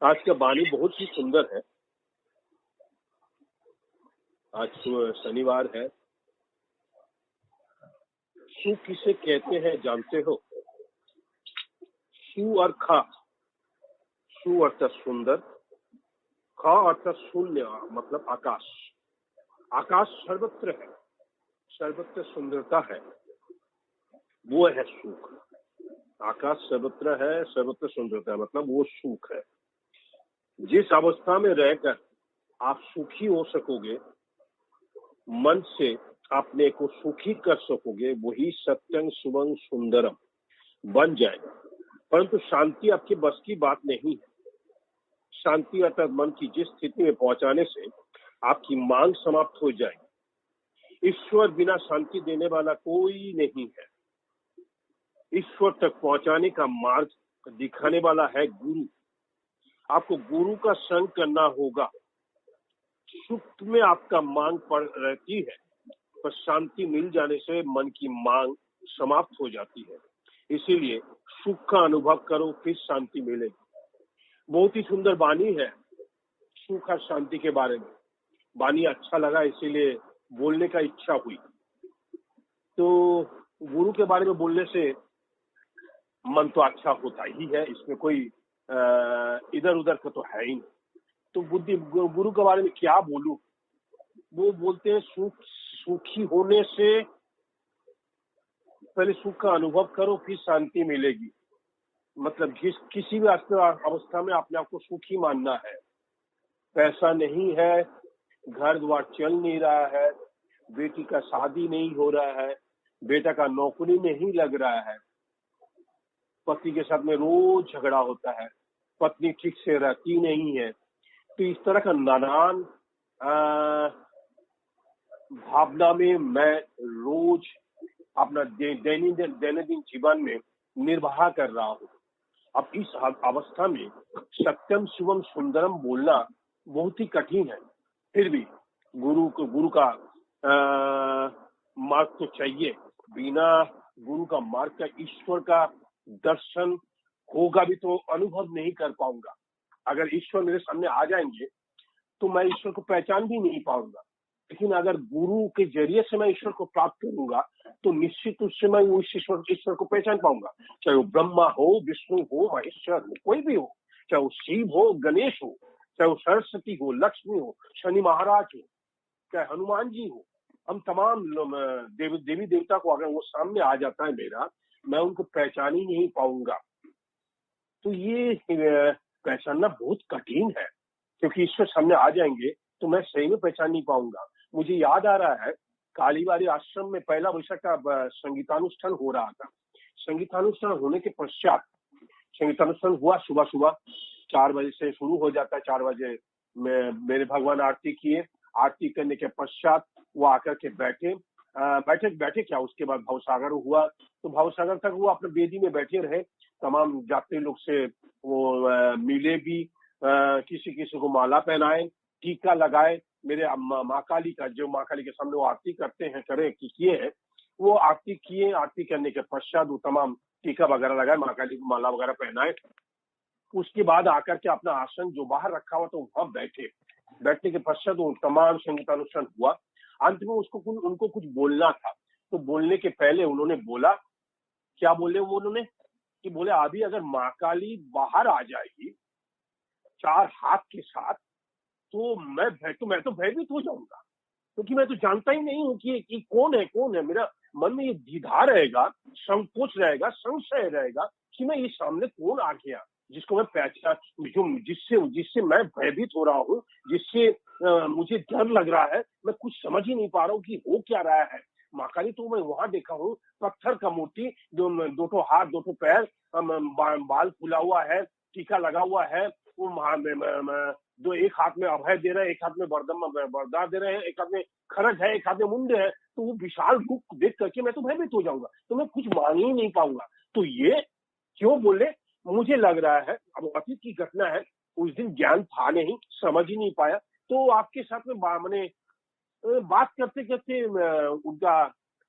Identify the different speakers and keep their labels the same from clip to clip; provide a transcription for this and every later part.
Speaker 1: आज का वाणी बहुत ही सुंदर है। आज शनिवार है। सु किसे कहते हैं जानते हो? सु और खा। सु अर्थात सुंदर, खा अर्थात शून्य मतलब आकाश। आकाश सर्वत्र है, सर्वत्र सुंदरता है, वो है सुख। आकाश सर्वत्र है, सर्वत्र सुंदरता है, मतलब वो सुख है। जिस अवस्था में रहकर आप सुखी हो सकोगे, मन से अपने को सुखी कर सकोगे, वही सत्यं शुभं सुंदरम बन जाएगा। परंतु शांति आपके बस की बात नहीं है। शांति अर्थात मन की जिस स्थिति में पहुंचाने से आपकी मांग समाप्त हो जाएगी। ईश्वर बिना शांति देने वाला कोई नहीं है। ईश्वर तक पहुंचाने का मार्ग दिखाने वाला है गुरु। आपको गुरु का संग करना होगा। सुख में आपका मांग पड़ रहती है, पर शांति मिल जाने से मन की मांग समाप्त हो जाती है। इसीलिए सुख का अनुभव करो, फिर शांति मिलेगी। बहुत ही सुंदर वाणी है सुख और शांति के बारे में। वाणी अच्छा लगा, इसीलिए बोलने का इच्छा हुई। तो गुरु के बारे में बोलने से मन तो अच्छा होता ही है, इसमें कोई इधर उधर का तो है ही नहीं। तो गुरु के बारे में क्या बोलूं? वो बोलते हैं सुखी होने से पहले सुख का अनुभव करो, फिर शांति मिलेगी। मतलब किसी भी अवस्था में अपने आप को सुखी मानना है। पैसा नहीं है, घर द्वार चल नहीं रहा है, बेटी का शादी नहीं हो रहा है, बेटा का नौकरी नहीं लग रहा है, पति के साथ में रोज झगड़ा होता है, पत्नी ठीक से रहती नहीं है। तो इस तरह का नानान भावना में मैं रोज अपना दैनंदिन जीवन में निर्वाह कर रहा हूँ। अब इस अवस्था में सत्यम शिवम सुंदरम बोलना बहुत ही कठिन है। फिर भी गुरु का मार्ग तो चाहिए। बिना गुरु का मार्ग का ईश्वर का दर्शन होगा भी तो अनुभव नहीं कर पाऊंगा। अगर ईश्वर मेरे सामने आ जाएंगे तो मैं ईश्वर को पहचान भी नहीं पाऊंगा। लेकिन अगर गुरु के जरिए से मैं ईश्वर को प्राप्त करूंगा तो निश्चित रूप से मैं वो ईश्वर को पहचान पाऊंगा। चाहे वो ब्रह्मा हो, विष्णु हो, महेश्वर हो, कोई भी हो, चाहे वो शिव हो, गणेश हो, चाहे वो सरस्वती हो, लक्ष्मी हो, शनि महाराज हो, चाहे हनुमान जी हो, हम तमाम देवी देवता को अगर वो सामने आ जाता है मेरा, मैं उनको पहचान ही नहीं पाऊंगा। तो ये पहचानना बहुत कठिन है, क्योंकि ईश्वर सामने आ जाएंगे तो मैं सही में पहचान नहीं पाऊंगा। मुझे याद आ रहा है, कालीबाड़ी आश्रम में पहला वैशाख का संगीतानुष्ठान हो रहा था। संगीतानुष्ठान होने के पश्चात, संगीतानुष्ठान हुआ सुबह 4 बजे से शुरू हो जाता है। 4 बजे मेरे भगवान आरती किए। आरती करने के पश्चात वो आकर के बैठे क्या, उसके बाद भवसागर हुआ। तो भवसागर तक वो अपने वेदी में बैठे रहे। तमाम यात्री लोग से वो मिले भी, किसी को माला पहनाए, टीका लगाए। मेरे माँ काली का, जो माँ काली के सामने वो आरती करते हैं, किए हैं, वो आरती किए। आरती करने के पश्चात वो तमाम टीका वगैरह लगाए, माँ काली को माला वगैरह पहनाए। उसके बाद आकर के अपना आसन जो बाहर रखा हुआ तो वहां बैठे। बैठने के पश्चात वो तमाम संगीतानुष्ठान हुआ। अंत में उनको कुछ बोलना था। तो बोलने के पहले उन्होंने बोला, क्या बोले वो उन्होंने, कि बोले अभी अगर माँ काली बाहर आ जाएगी 4 हाथ के साथ तो मैं तो भयभीत हो जाऊंगा, क्योंकि मैं तो जानता ही नहीं हूँ कि कौन है। मेरा मन में ये द्विधा रहेगा, संकोच रहेगा, संशय रहेगा कि मैं ये सामने कौन आ गया, जिसको मैं पहचान, जिससे मैं भयभीत हो रहा हूँ, जिससे मुझे डर लग रहा है। मैं कुछ समझ ही नहीं पा रहा हूँ कि हो क्या रहा है। माँ काली तो मैं वहां देखा हूँ, पत्थर का मूर्ति, जो 2 हाथ 2 पैर, बाल फुला हुआ है, टीका लगा हुआ है, वो जो एक हाथ में अभय दे रहे हैं, एक हाथ में वरदान दे रहे हैं, एक हाथ में खरज है, एक हाथ में मुंड है। तो वो विशाल रूप देख करके मैं तो भयभीत हो जाऊंगा, तो मैं कुछ मांग ही नहीं पाऊंगा। तो ये क्यों बोले, मुझे लग रहा है, अब अतीत की घटना है, उस दिन ज्ञान था नहीं, समझ ही नहीं पाया। तो आपके साथ में मैंने बात करते करते उनका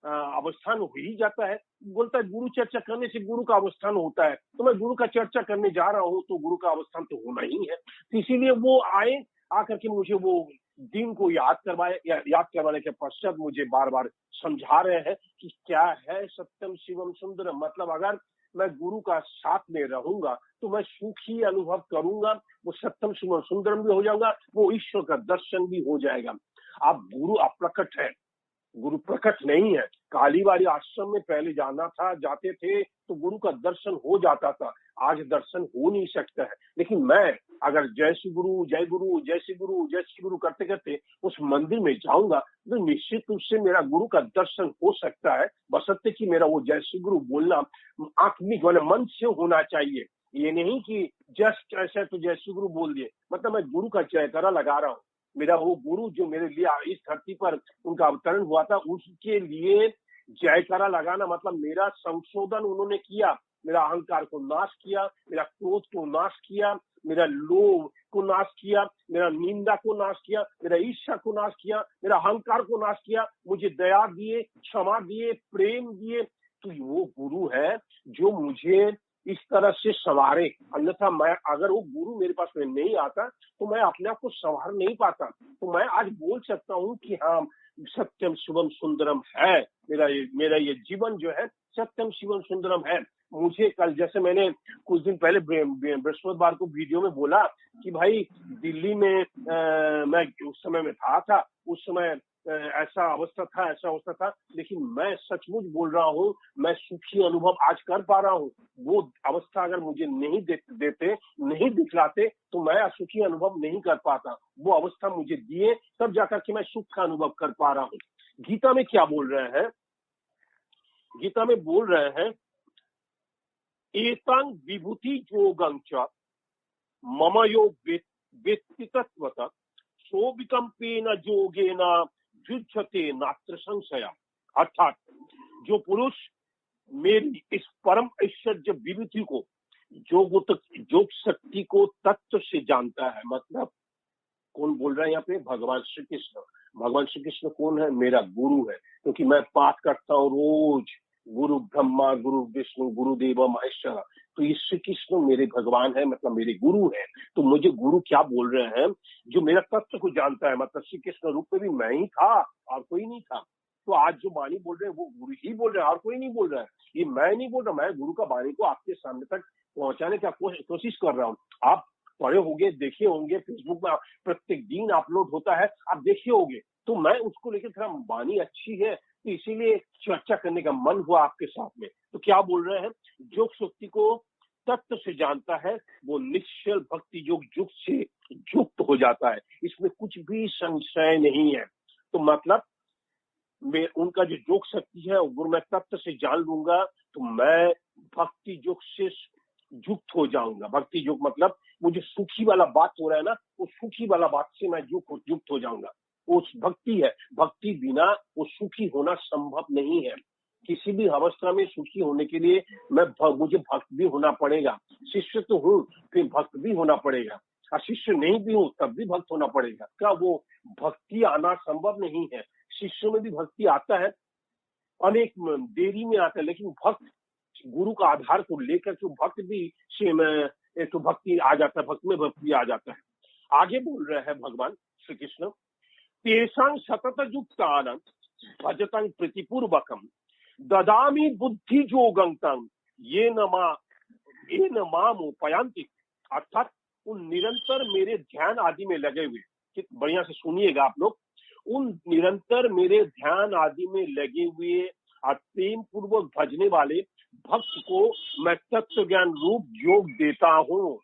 Speaker 1: अवस्थान हो ही जाता है। बोलता है गुरु चर्चा करने से गुरु का अवस्थान होता है, तो मैं गुरु का चर्चा करने जा रहा हूँ तो गुरु का अवस्थान तो होना ही है। तो इसीलिए वो आए, आकर के मुझे वो दिन को याद करवाने के पश्चात मुझे बार बार समझा रहे हैं कि क्या है सत्यम शिवम सुंदरम। मतलब अगर मैं गुरु का साथ में रहूंगा तो मैं सुखी अनुभव करूंगा, वो सत्यम शिवम सुंदरम भी हो जाऊंगा, वो ईश्वर का दर्शन भी हो जाएगा। आप गुरु अप्रकट है, गुरु प्रकट नहीं है। कालीबाड़ी आश्रम में पहले जाते थे तो गुरु का दर्शन हो जाता था, आज दर्शन हो नहीं सकता है। लेकिन मैं अगर जय श्री गुरु जय गुरु जय श्री गुरु जय श्री गुरु करते करते उस मंदिर में जाऊंगा तो निश्चित रूप से मेरा गुरु का दर्शन हो सकता है, बशर्ते कि मेरा वो जय श्री गुरु बोलना आत्मिक वाले मन से होना चाहिए। ये नहीं कि जस्ट ऐसा तो जय श्री गुरु बोल दिए, मतलब मैं गुरु का जयकारा लगा रहा हूँ। मेरा वो गुरु जो मेरे लिए इस धरती पर उनका अवतरण हुआ था, उसके लिए जयकारा लगाना मतलब मेरा संशोधन उन्होंने किया, मेरा अहंकार को नाश किया, मेरा क्रोध को नाश किया, मेरा लोभ को नाश किया, मेरा निंदा को नाश किया, मेरा ईर्ष्या को नाश किया, मेरा अहंकार को नाश किया, मुझे दया दिए, क्षमा दिए, प्रेम दिए। तो वो गुरु है जो मुझे इस तरह से संवारे। अन्यथा मैं अगर वो गुरु मेरे पास में नहीं आता तो मैं अपने आप को संवार नहीं पाता। तो मैं आज बोल सकता हूँ कि हाँ सत्यम शिवम सुंदरम है, मेरा ये जीवन जो है सत्यम शिवम सुंदरम है। मुझे कल जैसे मैंने कुछ दिन पहले बृहस्पतिवार को वीडियो में बोला कि भाई दिल्ली में मैं उस समय में था, उस समय ऐसा अवस्था था, लेकिन मैं सचमुच बोल रहा हूँ, मैं सुखी अनुभव आज कर पा रहा हूँ। वो अवस्था अगर मुझे नहीं देते नहीं दिखलाते तो मैं असुखी अनुभव नहीं कर पाता। वो अवस्था मुझे दिए तब जाकर के मैं सुख का अनुभव कर पा रहा हूँ। गीता में क्या बोल रहे हैं? गीता में बोल रहे हैं एतं विभूति योगं च मम यो वेत्ति तत्वतः सोविकम्पेन योगेन युज्यते नात्र संशय। अर्थात जो पुरुष मेरी इस परम ऐश्वर्य विभूति को योग शक्ति को तत्व से जानता है। मतलब कौन बोल रहा है यहाँ पे? भगवान श्री कृष्ण। भगवान श्री कृष्ण कौन है? मेरा गुरु है, क्योंकि मैं पाठ करता हूँ रोज, गुरु ब्रह्मा गुरु विष्णु गुरुदेव महेश्वर। तो ये श्री कृष्ण मेरे भगवान है, मतलब मेरे गुरु है। तो मुझे गुरु क्या बोल रहे हैं? जो मेरा तत्व को जानता है, मतलब श्री कृष्ण रूप में भी मैं ही था और कोई नहीं था। तो आज जो वाणी बोल रहे हैं वो गुरु ही बोल रहे हैं और कोई नहीं बोल रहा है। ये मैं नहीं बोल रहा, मैं गुरु का वाणी को आपके सामने तक पहुंचाने का कोशिश कर रहा हूँ। आप पढ़े होंगे, देखे होंगे, फेसबुक में प्रत्येक दिन अपलोड होता है, आप देखे होंगे। तो मैं उसको लेकर थोड़ा वाणी अच्छी है तो इसीलिए चर्चा करने का मन हुआ आपके साथ में। तो क्या बोल रहे हैं? योग शक्ति को तत्व से जानता है वो निश्चल भक्ति योग युग से युक्त हो जाता है, इसमें कुछ भी संशय नहीं है। तो मतलब उनका जो योग शक्ति है वो मैं तत्व से जान लूंगा तो मैं भक्ति योग से युक्त हो जाऊंगा। भक्ति योग मतलब वो जो सुखी वाला बात हो रहा है ना, वो सुखी वाला बात से मैं युक्त हो जाऊंगा। वो भक्ति है, भक्ति बिना वो सुखी होना संभव नहीं है। किसी भी अवस्था में सुखी होने के लिए मुझे भक्त भी होना पड़ेगा। शिष्य तो हूँ, फिर भक्त भी होना पड़ेगा, और शिष्य नहीं भी हूँ तब भी भक्त होना पड़ेगा। क्या वो भक्ति आना संभव नहीं है? शिष्य में भी भक्ति आता है, अनेक देरी में आता है, लेकिन भक्त गुरु का आधार को लेकर के भक्त भी तो भक्ति आ जाता है, भक्त में भक्ति आ जाता है। आगे बोल रहे हैं भगवान श्री कृष्ण, तेषां सतत युक्तानां भजतं प्रीतिपूर्वकं ददामि बुद्धि योगं तं येन मामुपयान्ति। अर्थात उन निरंतर मेरे ध्यान आदि में लगे हुए, बढ़िया से सुनिएगा आप लोग, उन निरंतर मेरे ध्यान आदि में लगे हुए और प्रेम पूर्वक भजने वाले भक्त को मैं तत्व ज्ञान रूप योग देता हूँ।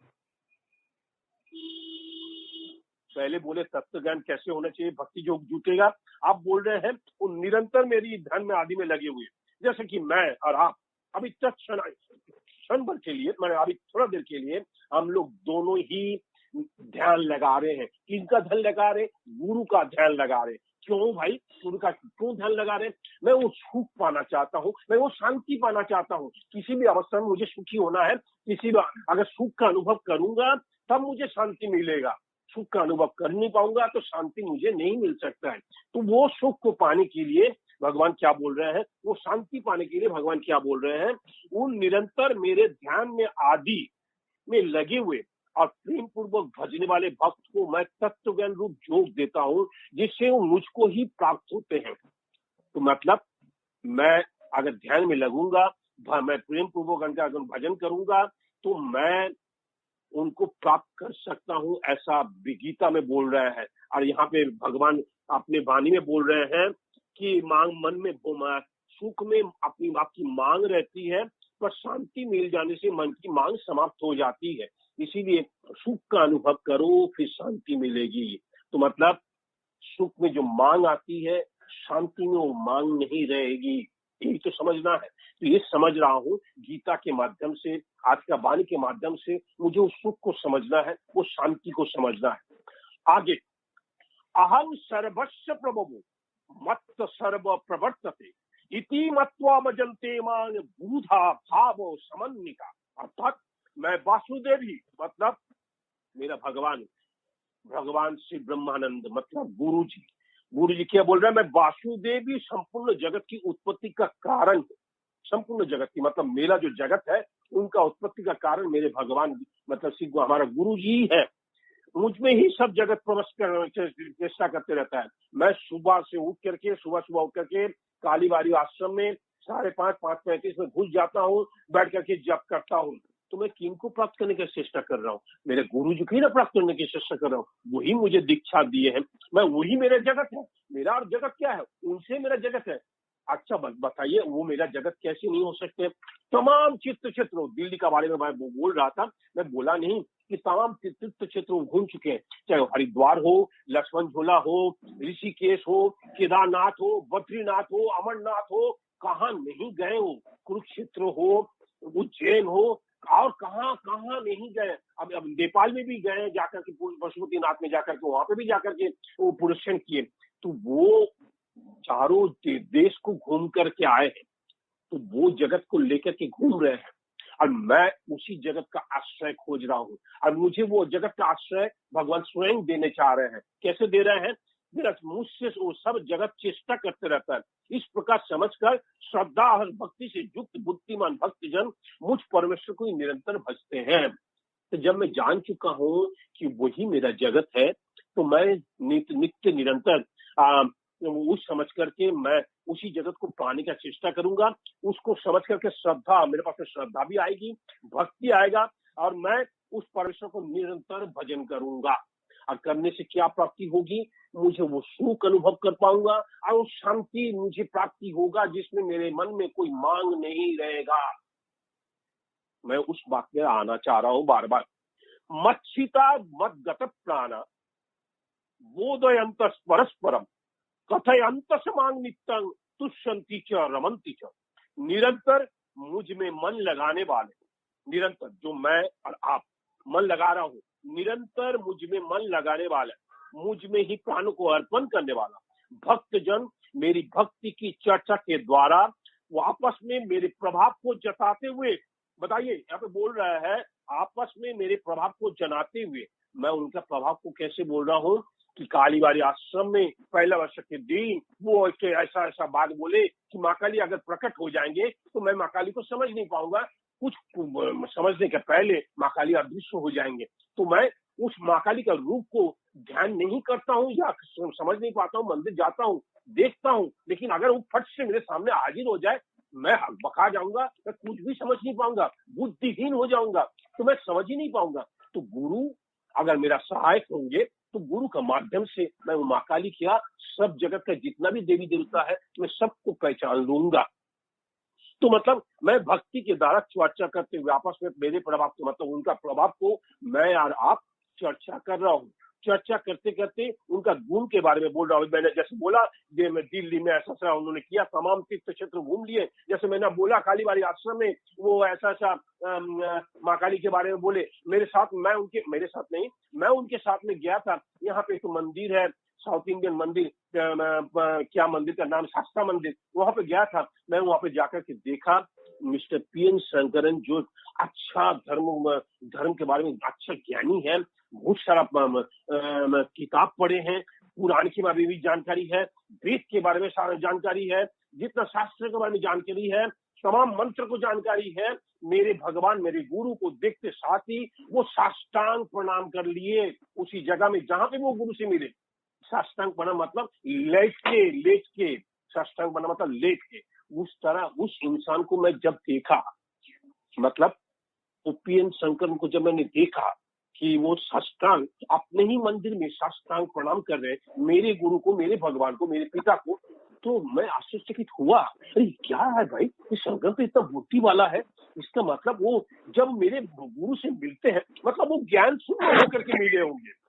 Speaker 1: पहले बोले तत्व ज्ञान कैसे होना चाहिए, भक्ति योग जुटेगा। आप बोल रहे हैं उन निरंतर मेरी ध्यान में आदि में लगे हुए, जैसे कि मैं और आप अभी क्षण भर के लिए, मैंने अभी थोड़ा देर के लिए हम लोग दोनों ही ध्यान लगा रहे हैं। किसका ध्यान लगा रहे? गुरु का ध्यान लगा रहे। क्यों भाई? गुरु का क्यों ध्यान लगा रहे? मैं वो सुख पाना चाहता हूँ, मैं वो शांति पाना चाहता हूँ। किसी भी अवस्था में मुझे सुखी होना है, अगर सुख का अनुभव करूंगा तब मुझे शांति मिलेगा। सुख का अनुभव कर नहीं पाऊंगा तो शांति मुझे नहीं मिल सकता है। तो वो सुख को पाने के लिए भगवान क्या बोल रहे हैं, वो शांति पाने के लिए भगवान क्या बोल रहे हैं। उन निरंतर मेरे ध्यान में आदि में लगे हुए और प्रेम पूर्वक भजने वाले भक्त को मैं तत्व ज्ञान रूप योग देता हूँ, जिससे वो मुझको ही प्राप्त होते हैं। तो मतलब मैं अगर ध्यान में लगूंगा, मैं प्रेम पूर्वक उनका भजन करूंगा, तो मैं उनको प्राप्त कर सकता हूँ, ऐसा गीता में बोल रहा है। और यहाँ पे भगवान अपने वाणी में बोल रहे हैं कि मांग मन में सुख में अपनी आपकी मांग रहती है, पर शांति मिल जाने से मन की मांग समाप्त हो जाती है। इसीलिए सुख का अनुभव करो, फिर शांति मिलेगी। तो मतलब सुख में जो मांग आती है, शांति में वो मांग नहीं रहेगी, यही तो समझना है। तो ये समझ रहा हूँ गीता के माध्यम से, आज का वाणी के माध्यम से मुझे उस सुख को समझना है, वो शांति को समझना है। आगे, अहम सर्वस्व प्रभवो मत्त सर्व प्रवर्तते इति मत्वा भजन्ते मां बूधा भाव समन्विता। अर्थात मैं वासुदेव ही, मतलब मेरा भगवान श्री ब्रह्मानंद, मतलब गुरु जी क्या बोल रहे हैं, मैं वासुदेव ही संपूर्ण जगत की उत्पत्ति का कारण हूँ। संपूर्ण जगत की मतलब मेरा जो जगत है, उनका उत्पत्ति का कारण मेरे भगवान, मतलब श्री हमारा गुरु जी है। मुझ में ही सब जगत प्रवेश चेष्टा करते रहता है। मैं सुबह उठ करके कालीबाड़ी आश्रम में 5:35 में घुस जाता हूँ, बैठ करके जप करता हूँ। तो मैं किनको प्राप्त करने की चेष्टा कर रहा हूँ? मेरे गुरु जी की ना प्राप्त करने की चेष्टा कर रहा हूँ। वही मुझे दीक्षा दिए हैं, मैं वही मेरा जगत है। मेरा और जगत क्या है? उनसे मेरा जगत है। अच्छा बताइए, वो मेरा जगत कैसे नहीं हो सकते? तमाम तीर्थ क्षेत्रों, दिल्ली का बारे में मैं बोल रहा था, मैं बोला नहीं कि तमाम तीर्थ क्षेत्रों घूम चुके हैं, चाहे हरिद्वार हो, लक्ष्मण झूला हो, ऋषिकेश हो, केदारनाथ हो, बद्रीनाथ हो, अमरनाथ हो, कहाँ नहीं गए हो? कुरुक्षेत्र हो, उज्जैन हो, और कहाँ कहाँ नहीं गए। अब नेपाल में भी गए, जाकर के पशुपतिनाथ में जाकर के, वहां पे भी जाकर के वो पुरुषन किए। तो वो चारों देश को घूम करके आए हैं, तो वो जगत को लेकर के घूम रहे हैं, और मैं उसी जगत का आश्रय खोज रहा हूँ। और मुझे वो जगत का आश्रय भगवान स्वयं देने चाह रहे हैं। कैसे दे रहे हैं? मुझसे वो सब जगत चेष्टा करते रहता है। इस प्रकार समझकर श्रद्धा और भक्ति से युक्त बुद्धिमान भक्तजन मुझ परमेश्वर को निरंतर भजते हैं। तो जब मैं जान चुका हूँ कि वही मेरा जगत है, तो मैं नित्य निरंतर उस समझ करके मैं उसी जगत को पाने का चेष्टा करूंगा। उसको समझ करके श्रद्धा, मेरे पास में श्रद्धा भी आएगी, भक्ति आएगा, और मैं उस परमेश्वर को निरंतर भजन करूंगा। और करने से क्या प्राप्ति होगी? मुझे वो सुख अनुभव कर पाऊंगा, और वो शांति मुझे प्राप्ति होगा, जिसमें मेरे मन में कोई मांग नहीं रहेगा। मैं उस बात में आना चाह रहा हूँ बार बार। मच्छिता मद्गत प्राणा बोधयंत परस्परम कथयंत समांग नित्यं तुष्यंति च रमंति च। निरंतर मुझ में मन लगाने वाले, निरंतर जो मैं और आप मन लगा रहा हूँ, निरंतर मुझ में मन लगाने वाला, मुझ में ही प्राण को अर्पण करने वाला भक्तजन मेरी भक्ति की चर्चा के द्वारा वो आपस में मेरे प्रभाव को जताते हुए, बताइए यहाँ पे बोल रहा है आपस में मेरे प्रभाव को जनाते हुए। मैं उनका प्रभाव को कैसे बोल रहा हूँ कि कालीबाड़ी आश्रम में पहला वर्ष के दिन वो ऐसा बात बोले कि माँ काली अगर प्रकट हो जाएंगे तो मैं माँ काली को समझ नहीं पाऊंगा, कुछ समझने के पहले माँ काली अदृश्य हो जाएंगे। तो मैं उस माँ काली का रूप को ध्यान नहीं करता हूँ या समझ नहीं पाता हूँ। मंदिर जाता हूँ, देखता हूँ, लेकिन अगर वो फट से मेरे सामने हाजिर हो जाए, मैं बका जाऊंगा, मैं कुछ भी समझ नहीं पाऊंगा, बुद्धिहीन हो जाऊंगा, तो मैं समझ ही नहीं पाऊंगा। तो गुरु अगर मेरा सहायक होंगे तो गुरु का माध्यम से मैं वो माँ काली किया सब जगत का जितना भी देवी देवता है मैं सबको पहचान लूंगा। तो मतलब मैं भक्ति के द्वारा चर्चा करते हुए आपस में मेरे प्रभाव को, मतलब उनका प्रभाव को मैं और आप चर्चा कर रहा हूँ। चर्चा करते करते उनका गुण के बारे में बोल रहा हूँ। मैंने जैसे बोला मैं दिल्ली में ऐसा उन्होंने किया, तमाम तीर्थ क्षेत्र घूम लिए। जैसे मैंने बोला कालीबाड़ी आश्रम में वो ऐसा माँ काली के बारे में बोले, मेरे साथ मैं उनके साथ में गया था। यहाँ पे एक मंदिर है, साउथ इंडियन मंदिर, क्या मंदिर का नाम, शास्ता मंदिर, वहां पे गया था। मैं वहां पे जाकर के देखा मिस्टर पीएन शंकरन जो अच्छा धर्म के बारे में अच्छा ज्ञानी है, बहुत सारा किताब पढ़े हैं, पुराण के बारे में भी जानकारी है, वेद के बारे में जानकारी है, जितना शास्त्र के बारे में जानकारी है, तमाम मंत्र को जानकारी है। मेरे भगवान मेरे गुरु को देखते साथ ही वो साष्टांग प्रणाम कर लिए उसी जगह में जहां पे वो गुरु से मिले। साष्टांग प्रणाम मतलब लेट के, साष्टांग प्रणाम मतलब लेट के। उस तरह उस इंसान को मैं जब देखा, मतलब पीएन शंकर को जब मैंने देखा कि वो साष्टांग अपने ही मंदिर में साष्टांग प्रणाम कर रहे मेरे गुरु को, मेरे भगवान को, मेरे पिता को, तो मैं आश्चर्यचकित हुआ। अरे क्या है भाई, ये शंकर तो इतना बुद्धि वाला है। इसका मतलब वो जब मेरे गुरु से मिलते हैं, मतलब वो ज्ञान शून्य होकर के मिले होंगे,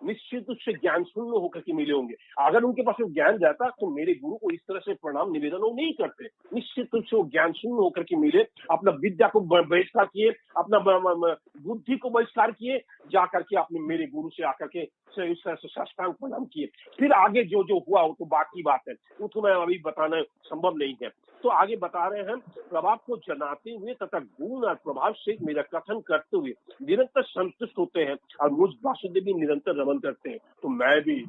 Speaker 1: निश्चित रूप से ज्ञान शून्य होकर के मिले होंगे। अगर उनके पास वो ज्ञान जाता तो मेरे गुरु को इस तरह से प्रणाम निवेदन वो नहीं करते। निश्चित रूप से वो ज्ञान शून्य होकर के मिले, अपना विद्या को बहिष्कार किए, अपना बुद्धि को बहिष्कार किए, जाकर के अपने मेरे गुरु से आकर के इस तरह से साष्टांग प्रणाम किए। फिर आगे जो जो हुआ वो तो बाकी बात है, वो तो मैं अभी बताना संभव नहीं है। तो आगे बता रहे हैं, प्रभाव को जनाते हुए तथा गुण और प्रभाव से मेरा कथन करते हुए निरंतर संतुष्ट होते हैं और मुझ वासुदेव भी निरंतर रमन करते हैं। तो मैं भी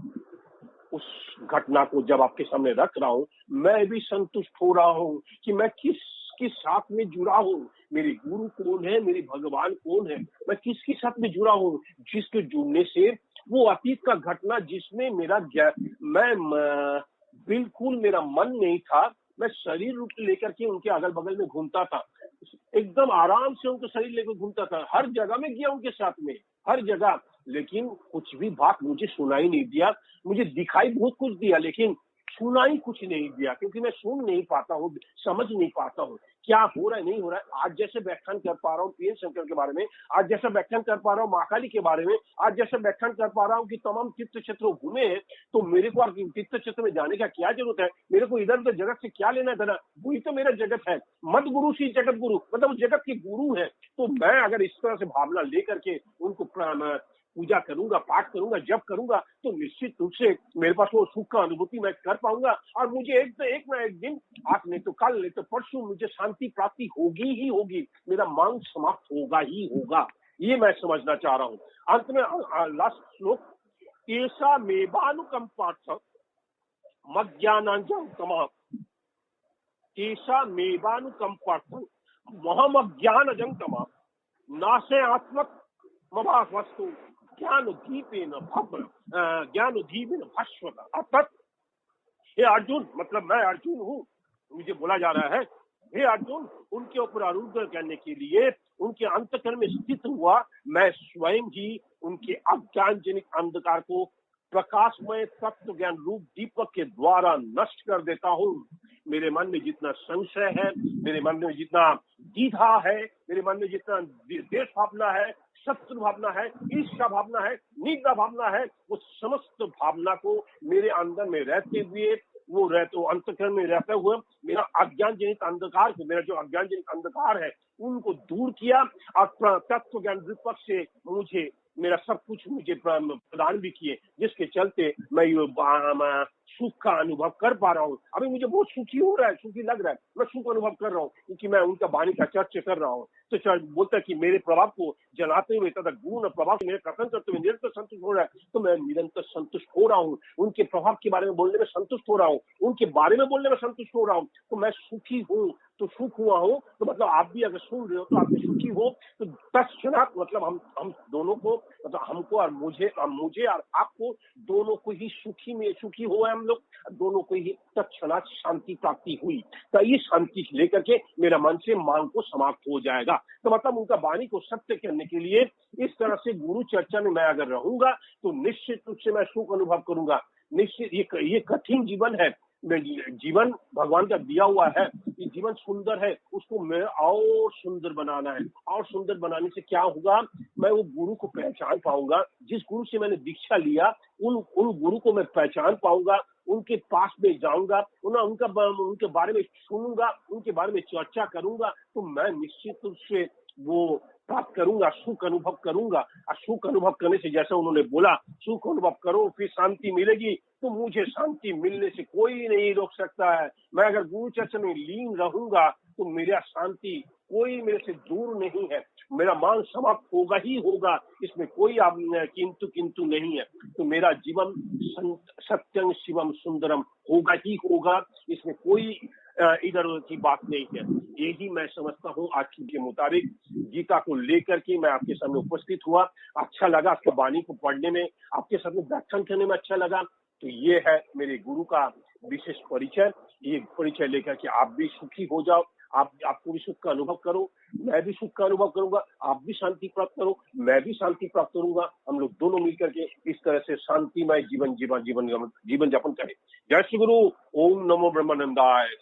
Speaker 1: उस घटना को जब आपके सामने रख रहा हूँ, मैं भी संतुष्ट हो रहा हूँ कि मैं किसके साथ में जुड़ा हूँ, मेरे गुरु कौन है, मेरे भगवान कौन है, मैं किसके साथ में जुड़ा हूँ, जिसके जुड़ने से वो अतीत का घटना जिसमें मेरा बिल्कुल मेरा मन नहीं था, मैं शरीर रूप लेकर के उनके अगल बगल में घूमता था, एकदम आराम से उनके शरीर लेकर घूमता था, हर जगह में गया उनके साथ में, हर जगह, लेकिन कुछ भी बात मुझे सुनाई नहीं दिया। मुझे दिखाई बहुत कुछ दिया लेकिन सुनाई कुछ नहीं दिया, क्योंकि मैं सुन नहीं पाता हूँ, समझ नहीं पाता हूँ क्या हो रहा है, नहीं हो रहा है। आज जैसे व्याख्यान कर पा रहा हूँ पीएन शंकर के बारे में, आज जैसा व्याख्यान कर पा रहा हूँ महाकाली के बारे में, आज जैसा व्याख्यान कर पा रहा हूँ कि तमाम तीर्थ क्षेत्रों घूमे हैं, तो मेरे को तीर्थ क्षेत्र में जाने का क्या जरूरत है, मेरे को इधर उधर जगत से क्या लेना देना, वही तो मेरा जगत है। मद गुरु सी जगत गुरु, मतलब जगत के गुरु है। तो मैं अगर इस तरह से भावना लेकर के उनको पूजा करूंगा, पाठ करूंगा, जप करूंगा, तो निश्चित रूप से मेरे पास वो सुख का अनुभूति मैं कर पाऊंगा और मुझे एक ना एक दिन, आज नहीं तो कल, नहीं तो परसों, मुझे शांति प्राप्ति होगी ही होगी, मेरा मांग समाप्त होगा ही होगा। ये मैं समझना चाह रहा हूँ। अंत में लास्ट श्लोक, ऐसा मेवानुकंपार्थ मज्ञानांजन तमा, ऐसा मेवानुकंपार्थ महमज्ञानजं तमा, नाशे आत्मक मवास वस्तु ज्ञान दीपेन भस्वत। अर्थात हे अर्जुन, मतलब मैं अर्जुन हूँ, मुझे बोला जा रहा है, हे अर्जुन, उनके ऊपर आरूढ़ करने के लिए उनके अंतःकरण में स्थित हुआ मैं स्वयं ही उनके अज्ञान जनित अंधकार को प्रकाशमय तत्व ज्ञान रूप दीपक के द्वारा नष्ट कर देता हूँ। मेरे मन में जितना संशय है, मेरे मन में जितना द्विधा है, मेरे मन में जितना देश भावना है, शत्रु भावना है, ईर्ष्या भावना है, निंदा भावना है, वो समस्त भावना को मेरे अंदर में रहते हुए, वो अंतःकरण में रहते हुए मेरा अज्ञान जनित अंधकार को, मेरा जो अज्ञान जनित अंधकार है उनको दूर किया और तत्व ज्ञान दीपक से मुझे मेरा सब कुछ मुझे प्रदान भी किए, जिसके चलते मैं सुख का अनुभव कर पा रहा हूँ। अभी मुझे बहुत सुखी हो रहा है, सुखी लग रहा है, मैं सुख अनुभव कर रहा हूँ क्योंकि मैं उनका वाणी का चर्चा कर रहा हूँ। तो बोलता है कि मेरे प्रभाव को जलाते हुए तथा गुण प्रभाव मेरे कथन करते हुए निरंतर संतुष्ट हो रहा है, तो मैं निरंतर संतुष्ट हो रहा हूँ, उनके प्रभाव के बारे में बोलने में संतुष्ट हो रहा हूँ, उनके बारे में बोलने में संतुष्ट हो रहा हूँ, तो मैं सुखी हूँ। तो सुख हुआ हो तो मतलब आप भी अगर सुन रहे हो तो आप भी सुखी हो। तो तत्क्षणात मतलब हम दोनों को, मतलब हमको और मुझे और आपको दोनों को ही सुखी हुआ, हम लोग दोनों को ही तत्क्षणात शांति प्राप्ति हुई। तो ये शांति लेकर के मेरा मन से मांग को समाप्त हो जाएगा। तो मतलब उनका वाणी को सत्य करने के लिए इस तरह से गुरु चर्चा में मैं अगर रहूंगा तो निश्चित रूप से मैं सुख अनुभव करूंगा। निश्चित ये कठिन जीवन है, जीवन भगवान का दिया हुआ है, ये जीवन सुंदर है, उसको मैं और सुंदर बनाना है। और सुंदर बनाने से क्या होगा, मैं वो गुरु को पहचान पाऊंगा, जिस गुरु से मैंने दीक्षा लिया उन गुरु को मैं पहचान पाऊंगा, उनके पास में जाऊंगा, उनके बारे में सुनूंगा, उनके बारे में चर्चा करूंगा, तो मैं निश्चित रूप से वो प्राप्त करूंगा, सुख अनुभव करूंगा। और सुख अनुभव करने से, जैसा उन्होंने बोला, सुख अनुभव करो फिर शांति मिलेगी, तो मुझे शांति मिलने से कोई नहीं रोक सकता है। मैं अगर गुरु चर्चा में लीन रहूंगा तो मेरा शांति कोई मेरे से दूर नहीं है। मेरा मान समाप्त होगा ही होगा, इसमें कोई किंतु किंतु नहीं है। तो मेरा जीवन सत्यं शिवम सुंदरम होगा ही होगा, इसमें कोई इधर उधर की बात नहीं है। यही मैं समझता हूँ। आज के मुताबिक गीता को लेकर के मैं आपके सामने उपस्थित हुआ। अच्छा लगा आपके वाणी को पढ़ने में, आपके सामने व्याख्यान करने में अच्छा लगा। तो ये है मेरे गुरु का विशेष परिचय। ये परिचय लेकर के आप भी सुखी हो जाओ, आपको भी सुख का अनुभव करो, मैं भी सुख का अनुभव करूंगा, आप भी शांति प्राप्त करो, मैं भी शांति प्राप्त करूंगा। हम लोग दोनों मिलकर के इस तरह से शांतिमय जीवन जीवन जीवन जीवन यापन करें। जय श्री गुरु। ओम नमो ब्रह्मानंदाय।